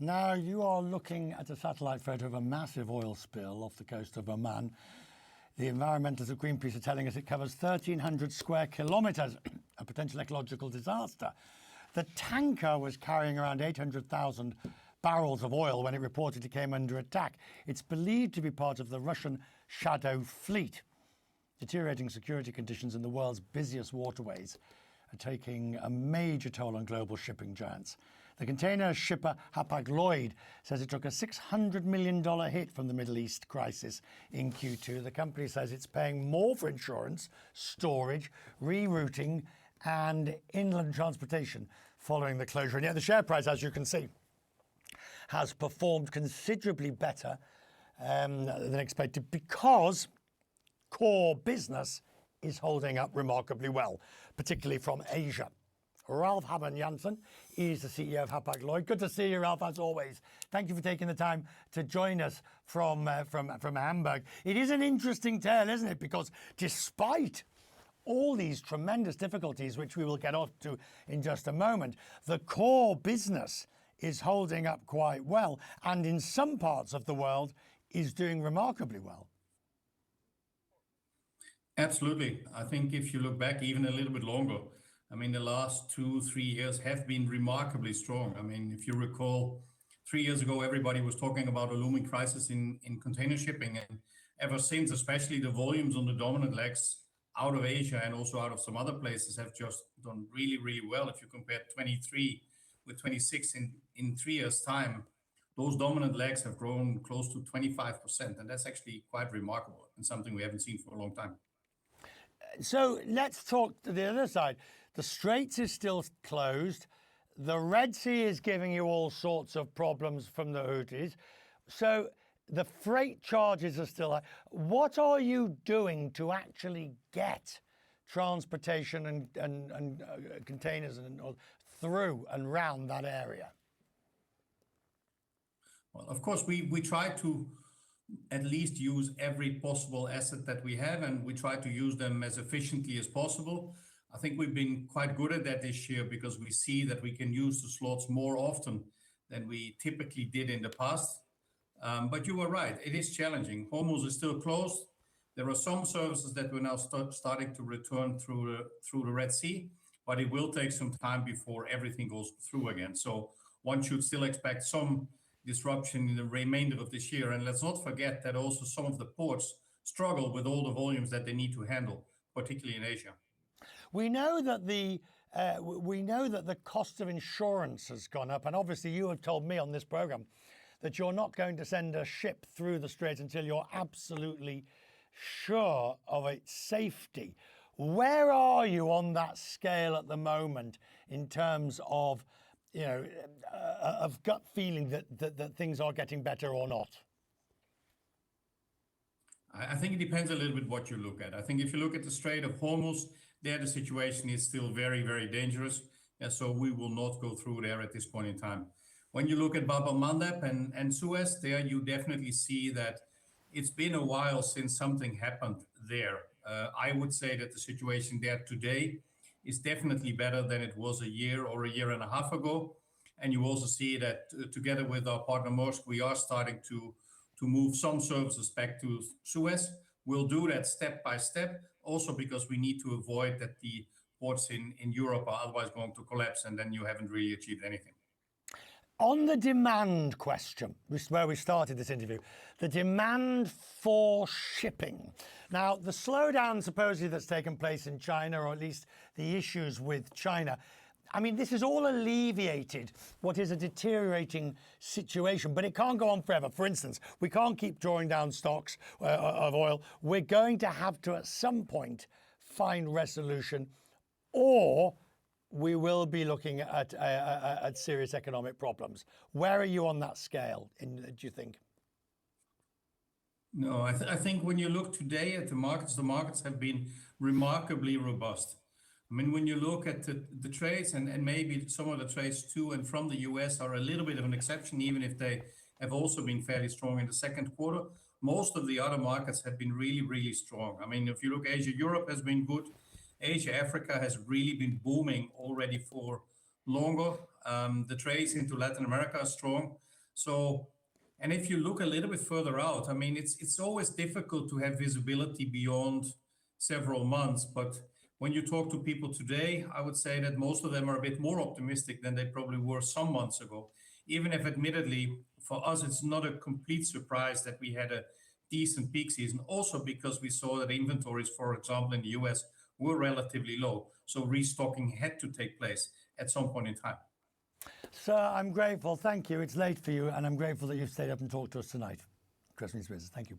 Now you are looking at a satellite photo of a massive oil spill off the coast of Oman. The environmentalists of Greenpeace are telling us it covers 1,300 square kilometres, a potential ecological disaster. The tanker was carrying around 800,000 barrels of oil when it reportedly came under attack. It's believed to be part of the Russian Shadow Fleet. Deteriorating security conditions in the world's busiest waterways are taking a major toll on global shipping giants. The container shipper Hapag-Lloyd says it took a $600 million hit from the Middle East crisis in Q2. The company says it's paying more for insurance, storage, rerouting and inland transportation following the closure. And yet the share price, as you can see, has performed considerably better than expected because core business is holding up remarkably well, particularly from Asia. Rolf Habben Jansen is the CEO of Hapag-Lloyd. Good to see you, Rolf, as always. Thank you for taking the time to join us from Hamburg. It is an interesting tale, isn't it? Because despite all these tremendous difficulties, which we will get off to in just a moment, the core business is holding up quite well, and in some parts of the world is doing remarkably well. Absolutely. I think if you look back even a little bit longer, I mean, the last 2-3 years have been remarkably strong. I mean, if you recall, 3 years ago, everybody was talking about a looming crisis in container shipping. And ever since, especially the volumes on the dominant legs out of Asia and also out of some other places have just done really, really well. If you compare 23 with 26 in 3 years' time, those dominant legs have grown close to 25%. And that's actually quite remarkable and something we haven't seen for a long time. So let's talk to the other side. The Strait is still closed. The Red Sea is giving you all sorts of problems from the Houthis. So the freight charges are still high. What are you doing to actually get transportation and containers and through and round that area? Well, of course, we try to at least use every possible asset that we have, and we try to use them as efficiently as possible. I think we've been quite good at that this year because we see that we can use the slots more often than we typically did in the past. But you were right, it is challenging. Hormuz is still closed. There are some services that we're now starting to return through the Red Sea, but it will take some time before everything goes through again. So one should still expect some disruption in the remainder of this year. And let's not forget that also some of the ports struggle with all the volumes that they need to handle, particularly in Asia. We know that the cost of insurance has gone up, and obviously you have told me on this program that you're not going to send a ship through the Strait until you're absolutely sure of its safety. Where are you on that scale at the moment in terms of, of gut feeling that things are getting better or not? I think it depends a little bit what you look at. I think if you look at the Strait of Hormuz, there the situation is still very, very dangerous. So we will not go through there at this point in time. When you look at Bab el-Mandeb and Suez, there you definitely see that it's been a while since something happened there. I would say that the situation there today is definitely better than it was a year or a year and a half ago. And you also see that together with our partner Maersk, we are starting to move some services back to Suez. We'll do that step by step, also because we need to avoid that the ports in Europe are otherwise going to collapse, and then you haven't really achieved anything. On the demand question, which is where we started this interview, the demand for shipping. Now, the slowdown supposedly that's taken place in China, or at least the issues with China, I mean, this has all alleviated what is a deteriorating situation, but it can't go on forever. For instance, we can't keep drawing down stocks of oil. We're going to have to, at some point, find resolution, or we will be looking at serious economic problems. Where are you on that scale, do you think? No, I think when you look today at the markets have been remarkably robust. I mean, when you look at the trades, and maybe some of the trades to and from the US are a little bit of an exception, even if they have also been fairly strong in the second quarter, most of the other markets have been really, really strong. I mean, if you look, Asia, Europe has been good. Asia, Africa has really been booming already for longer. The trades into Latin America are strong. So, and if you look a little bit further out, I mean, it's always difficult to have visibility beyond several months. But when you talk to people today, I would say that most of them are a bit more optimistic than they probably were some months ago. Even if, admittedly, for us, it's not a complete surprise that we had a decent peak season. Also, because we saw that inventories, for example, in the US, were relatively low. So restocking had to take place at some point in time. Sir, I'm grateful. Thank you. It's late for you, and I'm grateful that you've stayed up and talked to us tonight. Chris Smith, thank you.